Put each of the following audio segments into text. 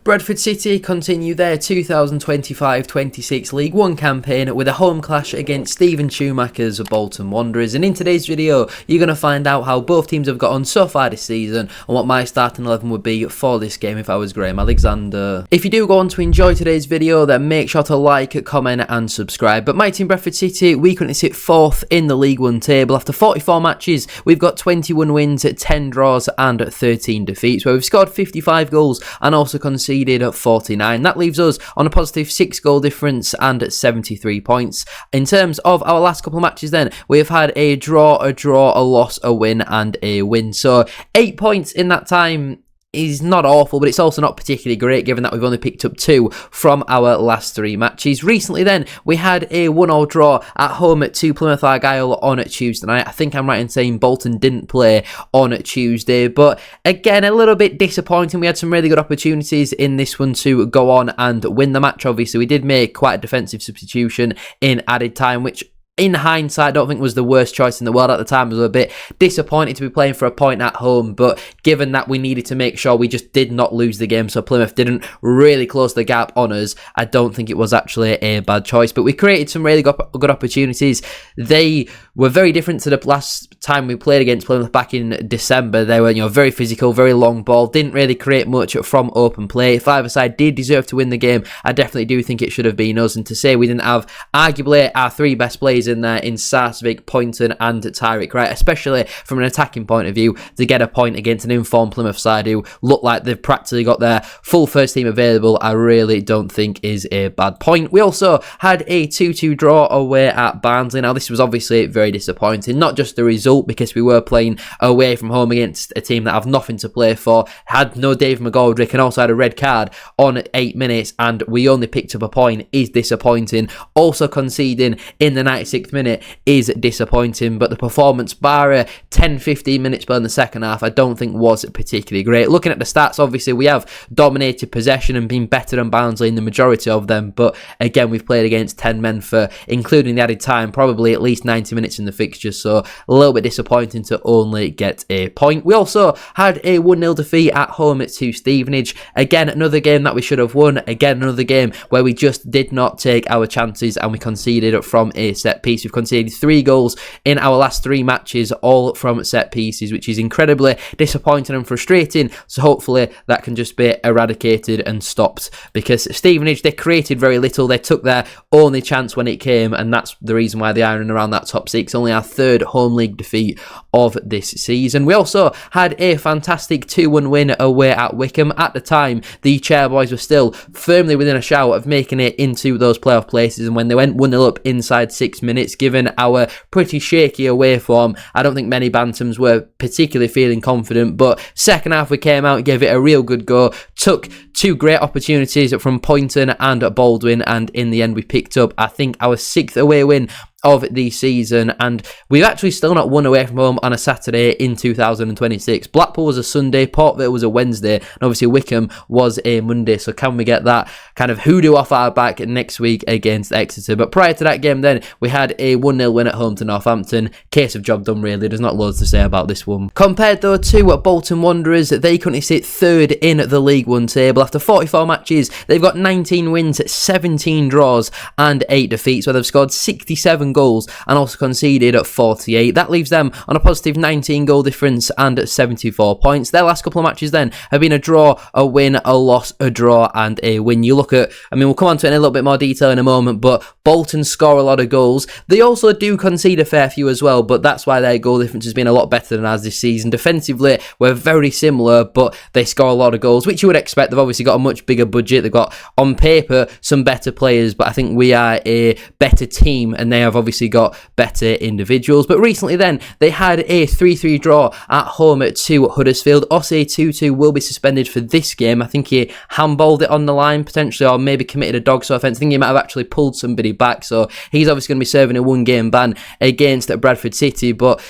Bradford City continue their 2025-26 League One campaign with a home clash against Steven Schumacher's Bolton Wanderers, and in today's video you're going to find out how both teams have got on so far this season and what my starting 11 would be for this game if I was Graham Alexander. If you do go on to enjoy today's video, then make sure to like, comment and subscribe. But my team Bradford City, we currently sit 4th in the League One table. After 44 matches we've got 21 wins, 10 draws and 13 defeats, where we've scored 55 goals and also conceded 49. That leaves us on a positive 6 goal difference and 73 points. In terms of our last couple of matches then, we have had a draw, a loss, a win and a win. So 8 points in that time is not awful, but it's also not particularly great given that we've only picked up 2 from our last 3 matches. Recently then, we had a 1-1 draw at home to Plymouth Argyle on Tuesday night. I think I'm right in saying Bolton didn't play on Tuesday, but again, a little bit disappointing. We had some really good opportunities in this one to go on and win the match. Obviously, we did make quite a defensive substitution in added time, which in hindsight, I don't think was the worst choice in the world at the time. I was a bit disappointed to be playing for a point at home, but given that we needed to make sure we just did not lose the game, so Plymouth didn't really close the gap on us, I don't think it was actually a bad choice. But we created some really good opportunities. They were very different to the last time we played against Plymouth back in December. They were, very physical, very long ball, didn't really create much from open play. If either side did deserve to win the game, I definitely do think it should have been us. And to say we didn't have arguably our 3 best players in there in Sarcevic, Poynton and Tyrick Wright, especially from an attacking point of view, to get a point against an informed Plymouth side who look like they've practically got their full first team available, I really don't think is a bad point. We also had a 2-2 draw away at Barnsley. Now this was obviously very disappointing, not just the result, because we were playing away from home against a team that have nothing to play for, had no Dave McGoldrick and also had a red card on 8 minutes, and we only picked up a point is disappointing. Also conceding in the 96th minute is disappointing, but the performance bar 10-15 minutes in the second half I don't think was particularly great. Looking at the stats, obviously we have dominated possession and been better than Barnsley in the majority of them, but again we've played against 10 men for, including the added time, probably at least 90 minutes in the fixtures, so a little bit disappointing to only get a point. We also had a 1-0 defeat at home to Stevenage. Again, another game that we should have won. Again, another game where we just did not take our chances and we conceded from a set piece. We've conceded 3 goals in our last 3 matches, all from set pieces, which is incredibly disappointing and frustrating. So hopefully that can just be eradicated and stopped, because Stevenage, they created very little. They took their only chance when it came, and that's the reason why they are in and around that top 6. Only our 3rd home league defeat of this season. We also had a fantastic 2-1 win away at Wycombe. At the time, the Chairboys were still firmly within a shout of making it into those playoff places, and when they went 1-0 up inside 6 minutes, given our pretty shaky away form, I don't think many Bantams were particularly feeling confident, but second half we came out, gave it a real good go, took 2 great opportunities from Poynton and Baldwin, and in the end we picked up, I think, our 6th away win of the season, and we've actually still not won away from home on a Saturday in 2026. Blackpool was a Sunday, Port Vale was a Wednesday, and obviously Wycombe was a Monday, so can we get that kind of hoodoo off our back next week against Exeter? But prior to that game then, we had a 1-0 win at home to Northampton. Case of job done really, there's not loads to say about this one. Compared though to Bolton Wanderers, they currently sit 3rd in the League One table. After 44 matches, they've got 19 wins, 17 draws and 8 defeats, where they've scored 67 goals and also conceded at 48. That leaves them on a positive 19 goal difference and 74 points. Their last couple of matches then have been a draw, a win, a loss, a draw and a win. You look at, we'll come on to it in a little bit more detail in a moment, but Bolton score a lot of goals. They also do concede a fair few as well, but that's why their goal difference has been a lot better than ours this season. Defensively, we're very similar, but they score a lot of goals, which you would expect. They've obviously got a much bigger budget. They've got, on paper, some better players, but I think we are a better team and they have obviously got better individuals. But recently then, they had a 3-3 draw at home to Huddersfield. Osei 2-2 will be suspended for this game. I think he handballed it on the line potentially, or maybe committed a dog-so offence. I think he might have actually pulled somebody back, so he's obviously going to be serving a 1-game ban against Bradford City. But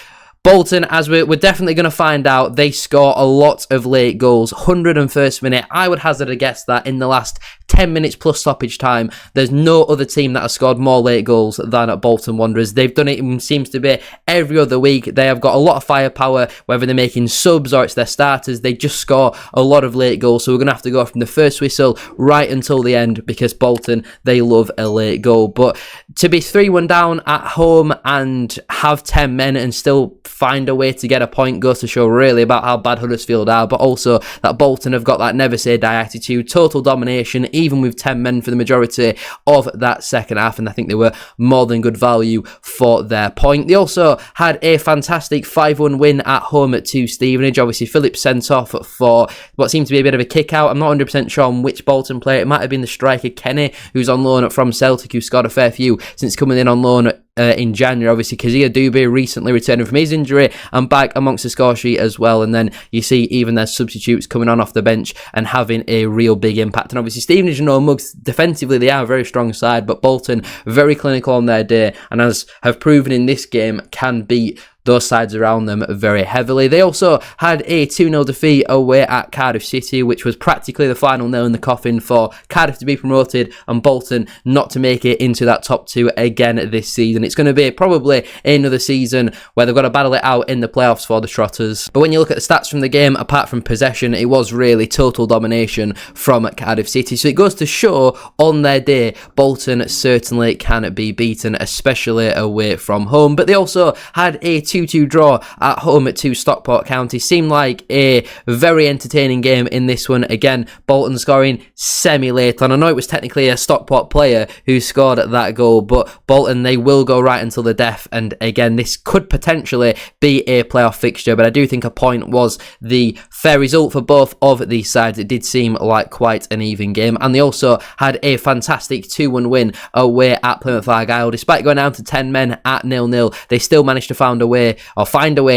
Bolton, as we're definitely going to find out, they score a lot of late goals. 101st minute, I would hazard a guess that in the last 10 10 minutes plus stoppage time. There's no other team that has scored more late goals than at Bolton Wanderers. They've done it, it seems to be every other week. They have got a lot of firepower, whether they're making subs or it's their starters. They just score a lot of late goals. So we're going to have to go from the first whistle right until the end, because Bolton, they love a late goal. But to be 3-1 down at home and have 10 men and still find a way to get a point goes to show really about how bad Huddersfield are, but also that Bolton have got that never say die attitude, total domination, even with 10 men for the majority of that second half, and I think they were more than good value for their point. They also had a fantastic 5-1 win at home to Stevenage. Obviously, Phillips sent off for what seemed to be a bit of a kick out. I'm not 100% sure on which Bolton player. It might have been the striker Kenny, who's on loan from Celtic, who scored a fair few since coming in on loan in January. Obviously, Kazia Dube recently returning from his injury and back amongst the score sheet as well. And then you see even their substitutes coming on off the bench and having a real big impact. And obviously, Stevenage, no mugs, defensively they are a very strong side, but Bolton very clinical on their day, and as have proven in this game, can beat those sides around them very heavily. They also had a 2-0 defeat away at Cardiff City, which was practically the final nail in the coffin for Cardiff to be promoted and Bolton not to make it into that top two again this season. It's going to be probably another season where they've got to battle it out in the playoffs for the Trotters. But when you look at the stats from the game, apart from possession, it was really total domination from Cardiff City. So it goes to show on their day, Bolton certainly can be beaten, especially away from home. But they also had a 2-2 draw at home to Stockport County. Seemed like a very entertaining game in this one. Again, Bolton scoring semi-late, and I know it was technically a Stockport player who scored that goal, but Bolton, they will go right until the death, and again, this could potentially be a playoff fixture, but I do think a point was the fair result for both of these sides. It did seem like quite an even game, and they also had a fantastic 2-1 win away at Plymouth Argyle. Despite going down to 10 men at 0-0, they still managed to find a way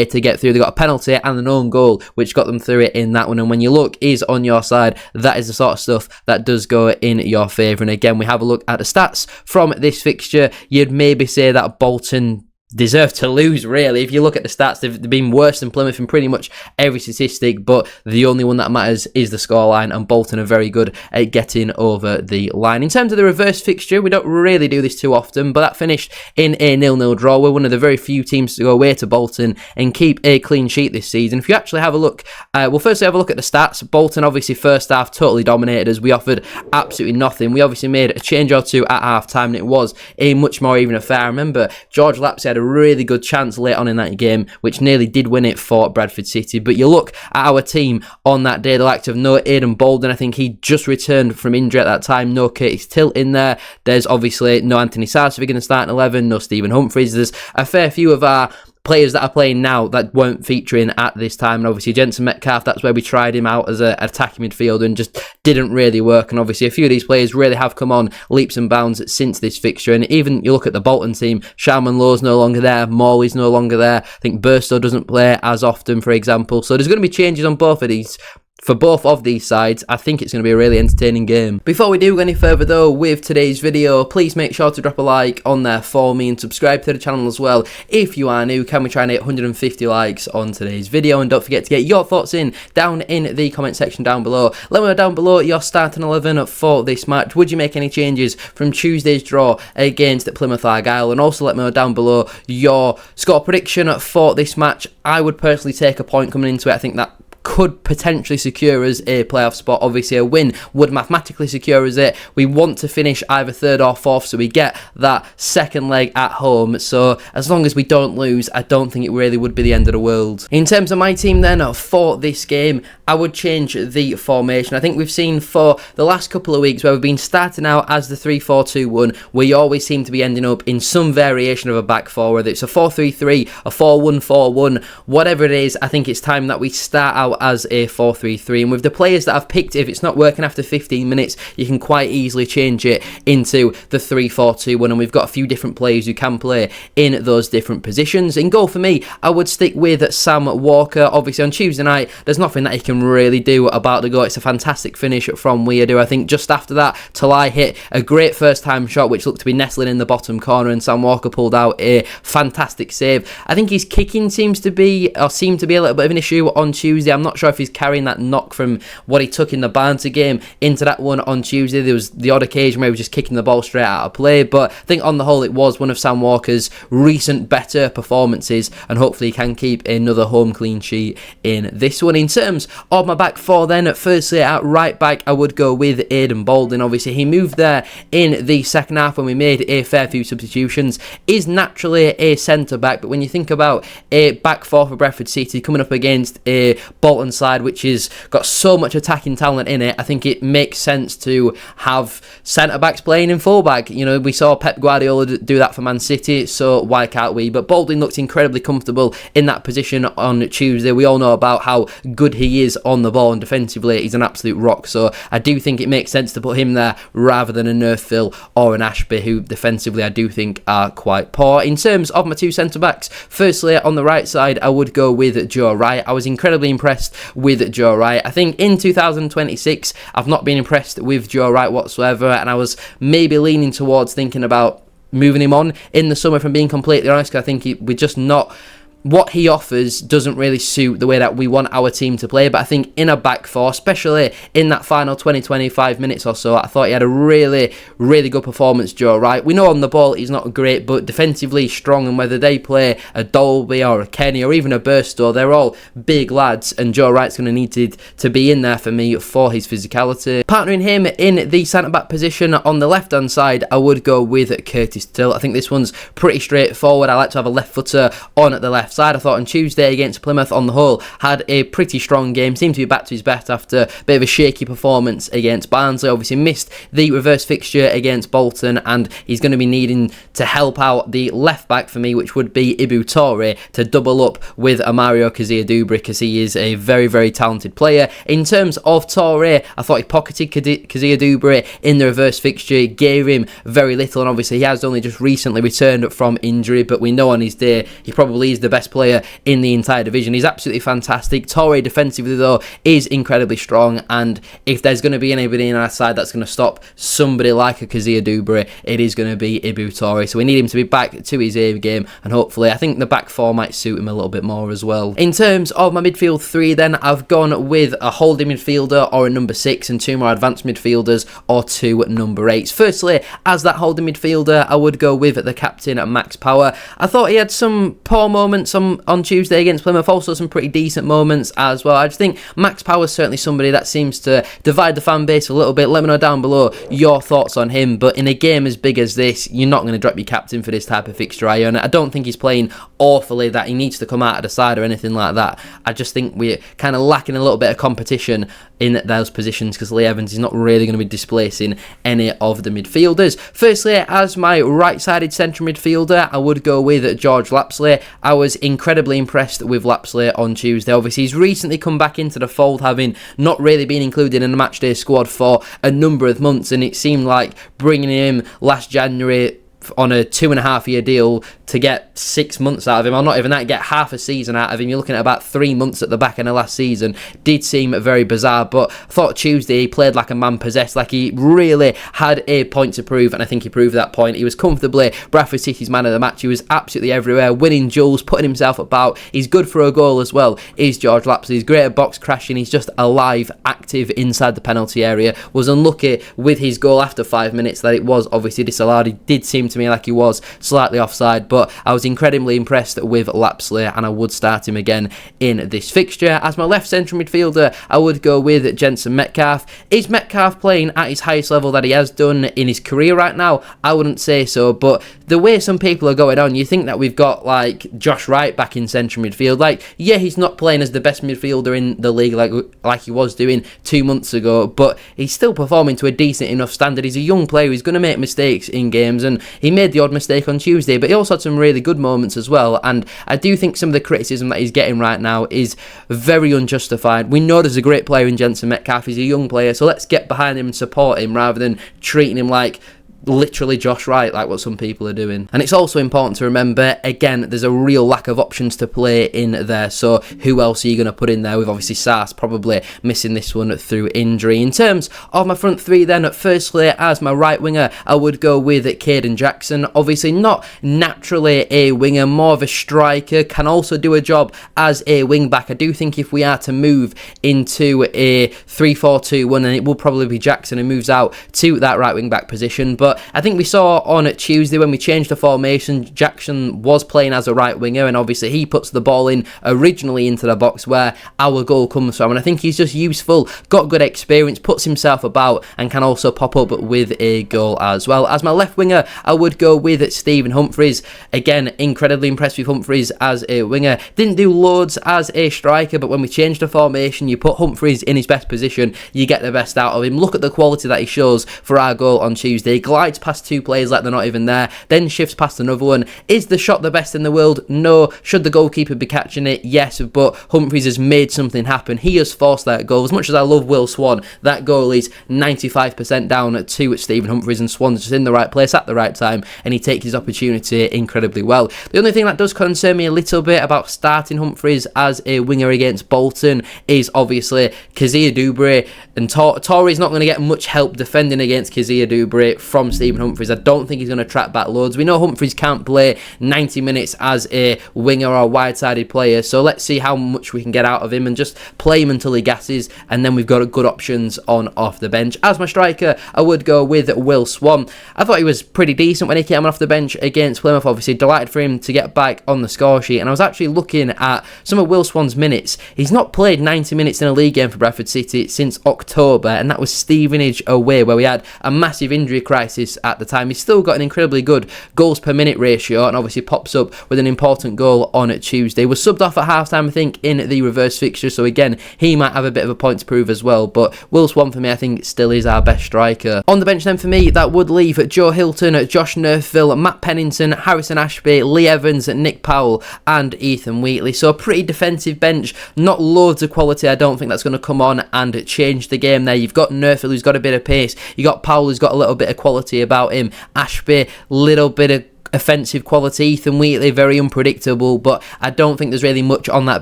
to get through. They got a penalty and an own goal, which got them through it in that one. And when your luck is on your side, that is the sort of stuff that does go in your favour. And again, we have a look at the stats from this fixture. You'd maybe say that Bolton deserve to lose, really. If you look at the stats, they've been worse than Plymouth in pretty much every statistic, but the only one that matters is the scoreline, and Bolton are very good at getting over the line. In terms of the reverse fixture, we don't really do this too often, but that finished in a 0-0 draw. We're one of the very few teams to go away to Bolton and keep a clean sheet this season. If you actually have a look, we'll firstly have a look at the stats. Bolton, obviously, first half totally dominated us. We offered absolutely nothing. We obviously made a change or two at half time, and it was a much more even affair. I remember George Lapsey had a really good chance late on in that game, which nearly did win it for Bradford City. But you look at our team on that day, the likes of no Aidan Bolden, I think he just returned from injury at that time, no Curtis Tilt in there, there's obviously no Anthony Sarsfield in the starting 11, no Stephen Humphreys. There's a fair few of our players that are playing now that weren't featuring at this time, and obviously Jensen Metcalf, that's where we tried him out as an attacking midfielder and just didn't really work. And obviously a few of these players really have come on leaps and bounds since this fixture. And even you look at the Bolton team, Sharman Lowe's no longer there, Morley's no longer there, I think Burstow doesn't play as often, for example. So there's going to be changes on both of these. For both of these sides, I think it's going to be a really entertaining game. Before we do go any further though with today's video, please make sure to drop a like on there for me and subscribe to the channel as well if you are new. Can we try and hit 150 likes on today's video? And don't forget to get your thoughts in down in the comment section down below. Let me know down below your starting 11 for this match. Would you make any changes from Tuesday's draw against Plymouth Argyle? And also let me know down below your score prediction for this match. I would personally take a point coming into it. I think that could potentially secure us a playoff spot. Obviously a win would mathematically secure us it. We want to finish either third or fourth, so we get that second leg at home. So as long as we don't lose, I don't think it really would be the end of the world. In terms of my team then for this game, I would change the formation. I think we've seen for the last couple of weeks where we've been starting out as the 3-4-2-1, we always seem to be ending up in some variation of a back four, whether it's a 4-3-3, a 4-1-4-1, whatever it is. I think it's time that we start out as a 4-3-3, and with the players that I've picked, if it's not working after 15 minutes, you can quite easily change it into the 3-4-2-1, and we've got a few different players who can play in those different positions. In goal for me, I would stick with Sam Walker. Obviously on Tuesday night, there's nothing that he can really do about the goal. It's a fantastic finish from Weirdo. I think just after that, Talai hit a great first time shot which looked to be nestling in the bottom corner, and Sam Walker pulled out a fantastic save. I think his kicking seemed to be a little bit of an issue on Tuesday. I'm not sure if he's carrying that knock from what he took in the Barnsley game into that one on Tuesday. There was the odd occasion where he was just kicking the ball straight out of play, but I think on the whole it was one of Sam Walker's recent better performances, and hopefully he can keep another home clean sheet in this one. In terms of my back four then, firstly at right back I would go with Aidan Baldwin. Obviously he moved there in the second half when we made a fair few substitutions, is naturally a centre back, but when you think about a back four for Bradford City coming up against a Bolton side which has got so much attacking talent in it, I think it makes sense to have centre backs playing in full back. You know, we saw Pep Guardiola do that for Man City, so why can't we? But Baldwin looked incredibly comfortable in that position on Tuesday. We all know about how good he is on the ball, and defensively he's an absolute rock, so I do think it makes sense to put him there rather than a Nerthville or an Ashby, who defensively I do think are quite poor. In terms of my two centre backs, firstly on the right side I would go with Joe Wright. I was incredibly impressed with Joe Wright. I think in 2026 I've not been impressed with Joe Wright whatsoever, and I was maybe leaning towards thinking about moving him on in the summer, if I'm being completely honest, because I think we're just not... What he offers doesn't really suit the way that we want our team to play, but I think in a back four, especially in that final 20-25 minutes or so, I thought he had a really, really good performance, Joe Wright. We know on the ball he's not great, but defensively strong, and whether they play a Dolby or a Kenny or even a Burstow, they're all big lads, and Joe Wright's going to need to be in there for me for his physicality. Partnering him in the centre-back position on the left-hand side, I would go with Curtis Till. I think this one's pretty straightforward. I like to have a left footer on at the left side. I thought on Tuesday against Plymouth on the whole had a pretty strong game, seemed to be back to his best after a bit of a shaky performance against Barnsley. Obviously missed the reverse fixture against Bolton, and he's going to be needing to help out the left back for me, which would be Ibu Toure, to double up with Mario Kazia-Dubry, because he is a very, very talented player. In terms of Toure, I thought he pocketed Kazia-Dubry in the reverse fixture, gave him very little, and obviously he has only just recently returned from injury, but we know on his day he probably is the best player in the entire division. He's absolutely fantastic. Toure defensively though is incredibly strong, and if there's going to be anybody in our side that's going to stop somebody like a Kazia-Dubry, it is going to be Ibu Toure, so we need him to be back to his A game, and hopefully I think the back four might suit him a little bit more as well. In terms of my midfield three then, I've gone with a holding midfielder or a number 6 and two more advanced midfielders or two number 8s. Firstly, as that holding midfielder, I would go with the captain, Max Power. I thought he had some poor moments on Tuesday against Plymouth, also some pretty decent moments as well. I just think Max Power is certainly somebody that seems to divide the fan base a little bit. Let me know down below your thoughts on him, but in a game as big as this, you're not going to drop your captain for this type of fixture, are you? And I don't think he's playing awfully that he needs to come out of the side or anything like that. I just think we're kind of lacking a little bit of competition in those positions, because Lee Evans is not really going to be displacing any of the midfielders. Firstly, as my right-sided central midfielder, I would go with George Lapsley. I was incredibly impressed with Lapsley on Tuesday. Obviously, he's recently come back into the fold, having not really been included in the matchday squad for a number of months, and it seemed like bringing him last January on a 2.5-year deal to get 6 months out of him, or not even that, get half a season out of him. You're looking at about 3 months at the back end of last season. Did seem very bizarre, but I thought Tuesday he played like a man possessed, like he really had a point to prove, and I think he proved that point. He was comfortably Bradford City's man of the match. He was absolutely everywhere, winning duels, putting himself about. He's good for a goal as well, is George Lapsley. He's great at box crashing. He's just alive, active inside the penalty area. Was unlucky with his goal after 5 minutes that it was obviously disallowed. He did seem to me like he was slightly offside, but I was incredibly impressed with Lapsley, and I would start him again in this fixture. As my left central midfielder, I would go with Jensen Metcalfe. Is Metcalfe playing at his highest level that he has done in his career right now? I wouldn't say so, but the way some people are going on, you think that we've got like Josh Wright back in central midfield. Like, yeah, he's not playing as the best midfielder in the league like he was doing 2 months ago, but he's still performing to a decent enough standard. He's a young player. He's going to make mistakes in games, and he made the odd mistake on Tuesday, but he also had some really good moments as well, and I do think some of the criticism that he's getting right now is very unjustified. We know there's a great player in Jensen Metcalfe. He's a young player, so let's get behind him and support him rather than treating him like literally Josh Wright, like what some people are doing. And it's also important to remember, again, there's a real lack of options to play in there, so who else are you going to put in there, with obviously Sars probably missing this one through injury. In terms of my front three then, firstly, as my right winger, I would go with Caden Jackson. Obviously not naturally a winger, more of a striker, can also do a job as a wing back. I do think if we are to move into a 3-4-2-1, then it will probably be Jackson who moves out to that right wing back position. But I think we saw on Tuesday when we changed the formation, Jackson was playing as a right winger, and obviously he puts the ball in originally into the box where our goal comes from, and I think he's just useful, got good experience, puts himself about, and can also pop up with a goal as well. As my left winger, I would go with Stephen Humphreys. Again, incredibly impressed with Humphreys as a winger. Didn't do loads as a striker, but when we changed the formation, you put Humphreys in his best position, you get the best out of him. Look at the quality that he shows for our goal on Tuesday. Glides past two players like they're not even there, then shifts past another one. Is the shot the best in the world? No. Should the goalkeeper be catching it? Yes, but Humphreys has made something happen. He has forced that goal. As much as I love Will Swan, that goal is 95% down to Stephen Humphreys, and Swan's just in the right place at the right time, and he takes his opportunity incredibly well. The only thing that does concern me a little bit about starting Humphreys as a winger against Bolton is obviously Kezia Doubre, and Tory's not going to get much help defending against Kezia Doubre from Stephen Humphreys. I don't think he's going to track back loads. We know Humphreys can't play 90 minutes as a winger or wide-sided player, so let's see how much we can get out of him and just play him until he gasses, and then we've got good options on off the bench. As my striker, I would go with Will Swan. I thought he was pretty decent when he came off the bench against Plymouth. Obviously delighted for him to get back on the score sheet, and I was actually looking at some of Will Swan's minutes. He's not played 90 minutes in a league game for Bradford City since October, and that was Stevenage away, where we had a massive injury crisis at the time. He's still got an incredibly good goals per minute ratio, and obviously pops up with an important goal on Tuesday. Was subbed off at half-time, I think, in the reverse fixture, so again, he might have a bit of a point to prove as well, but Will Swan for me, I think, still is our best striker. On the bench then for me, that would leave Joe Hilton, Josh Nerfville, Matt Pennington, Harrison Ashby, Lee Evans, Nick Powell, and Ethan Wheatley. So a pretty defensive bench, not loads of quality. I don't think that's going to come on and change the game there. You've got Nerfville, who's got a bit of pace. You got Powell, who's got a little bit of quality about him. Ashby, little bit of offensive quality. Ethan Wheatley, very unpredictable, but I don't think there's really much on that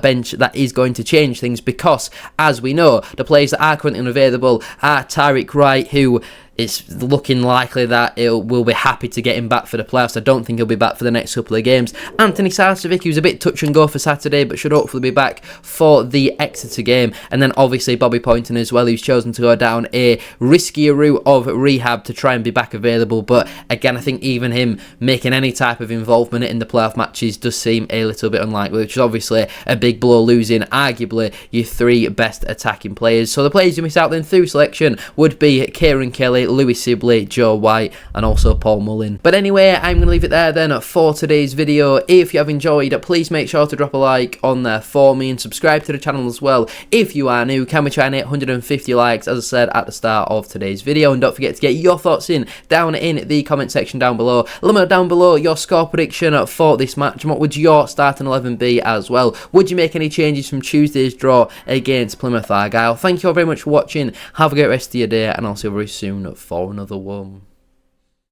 bench that is going to change things, because as we know, the players that are currently unavailable are Tyreek Wright, who it's looking likely that we'll be happy to get him back for the playoffs. I don't think he'll be back for the next couple of games. Anthony Sarcevic, who's a bit touch and go for Saturday, but should hopefully be back for the Exeter game. And then obviously Bobby Poynton as well, who's chosen to go down a riskier route of rehab to try and be back available. But again, I think even him making any type of involvement in the playoff matches does seem a little bit unlikely, which is obviously a big blow, losing arguably your three best attacking players. So the players you miss out then through selection would be Kieran Kelly, Lewis Sibley, Joe White, and also Paul Mullin. But anyway, I'm going to leave it there then for today's video. If you have enjoyed, please make sure to drop a like on there for me, and subscribe to the channel as well if you are new. Can we try and hit 150 likes, as I said at the start of today's video? And don't forget to get your thoughts in down in the comment section down below. Let me know down below your score prediction for this match, and what would your starting 11 be as well? Would you make any changes from Tuesday's draw against Plymouth Argyle? Thank you all very much for watching. Have a great rest of your day, and I'll see you very soon for another one.